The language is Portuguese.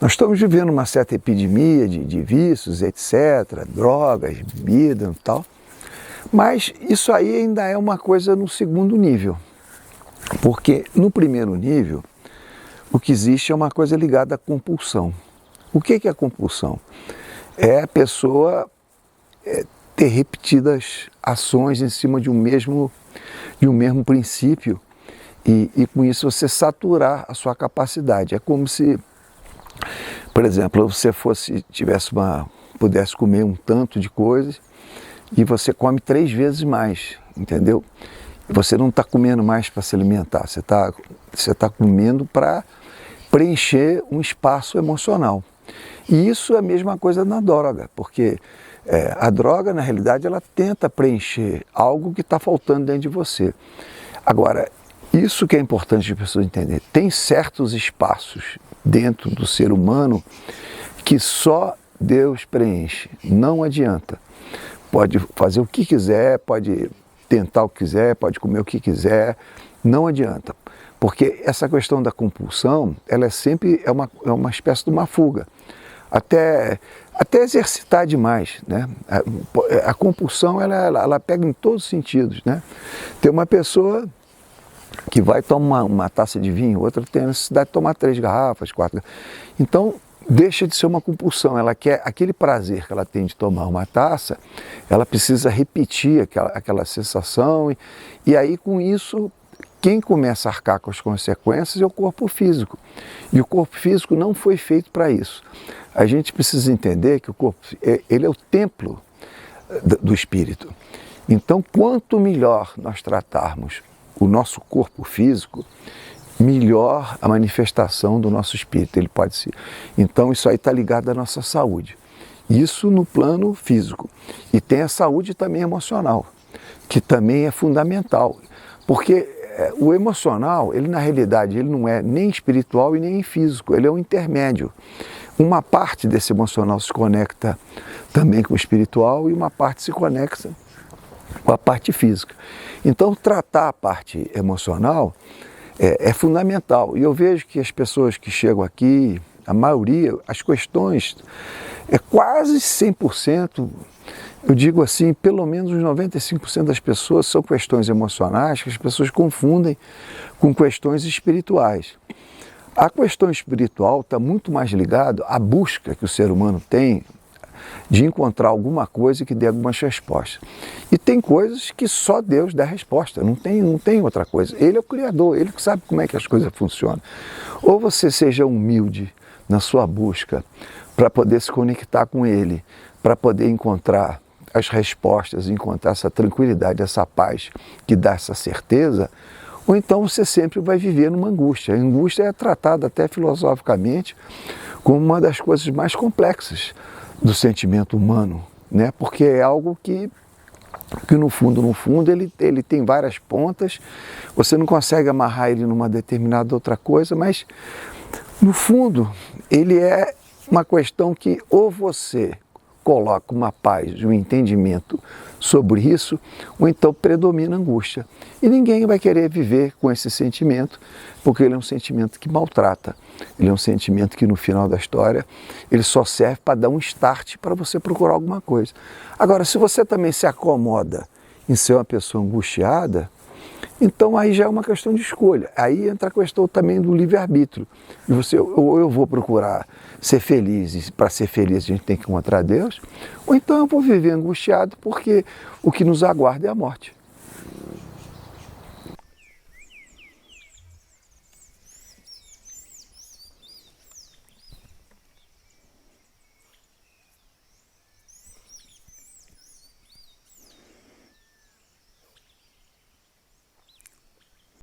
Nós estamos vivendo uma certa epidemia de vícios, etc., drogas, bebida e tal, mas isso aí ainda é uma coisa no segundo nível, porque no primeiro nível o que existe é uma coisa ligada à compulsão. O que é a compulsão? É a pessoa ter repetidas ações em cima de um mesmo princípio e com isso você saturar a sua capacidade. É como se, por exemplo, você pudesse comer um tanto de coisas e você come 3 vezes mais, entendeu? Você não está comendo mais para se alimentar, você tá comendo para preencher um espaço emocional. E isso é a mesma coisa na droga, porque a droga, na realidade, ela tenta preencher algo que está faltando dentro de você. Agora, isso que é importante as pessoas entenderem. Tem certos espaços dentro do ser humano que só Deus preenche. Não adianta. Pode fazer o que quiser, pode tentar o que quiser, pode comer o que quiser, não adianta. Porque essa questão da compulsão, ela sempre é uma espécie de uma fuga. Até exercitar demais, né? A compulsão, ela pega em todos os sentidos, né? Tem uma pessoa que vai tomar uma taça de vinho, outra tem a necessidade de tomar 3 garrafas, 4 garrafas. Então, deixa de ser uma compulsão. Ela quer aquele prazer que ela tem de tomar uma taça, ela precisa repetir aquela sensação e aí com isso quem começa a arcar com as consequências é o corpo físico. E o corpo físico não foi feito para isso. A gente precisa entender que o corpo, ele é o templo do espírito. Então, quanto melhor nós tratarmos o nosso corpo físico, melhor a manifestação do nosso espírito ele pode ser. Então, isso aí está ligado à nossa saúde. Isso no plano físico. E tem a saúde também emocional, que também é fundamental. Porque o emocional, ele na realidade, ele não é nem espiritual e nem físico, ele é um intermédio. Uma parte desse emocional se conecta também com o espiritual e uma parte se conecta com a parte física. Então, tratar a parte emocional é fundamental. E eu vejo que as pessoas que chegam aqui, a maioria, as questões, quase 100%, eu digo assim, pelo menos uns 95% das pessoas são questões emocionais que as pessoas confundem com questões espirituais. A questão espiritual está muito mais ligada à busca que o ser humano tem de encontrar alguma coisa que dê algumas respostas. E tem coisas que só Deus dá resposta, não tem outra coisa. Ele é o Criador, ele que sabe como é que as coisas funcionam. Ou você seja humilde na sua busca para poder se conectar com Ele, para poder encontrar as respostas, encontrar essa tranquilidade, essa paz que dá essa certeza, ou então você sempre vai viver numa angústia. A angústia é tratada até filosoficamente como uma das coisas mais complexas do sentimento humano, né? Porque é algo que no fundo, ele tem várias pontas, você não consegue amarrar ele numa determinada outra coisa, mas no fundo ele é uma questão que ou você coloca uma paz, um entendimento sobre isso, ou então predomina a angústia. E ninguém vai querer viver com esse sentimento, porque ele é um sentimento que maltrata. Ele é um sentimento que no final da história, ele só serve para dar um start para você procurar alguma coisa. Agora, se você também se acomoda em ser uma pessoa angustiada, então aí já é uma questão de escolha. Aí entra a questão também do livre-arbítrio. E você, ou eu vou procurar ser feliz, e para ser feliz a gente tem que encontrar Deus, ou então eu vou viver angustiado porque o que nos aguarda é a morte.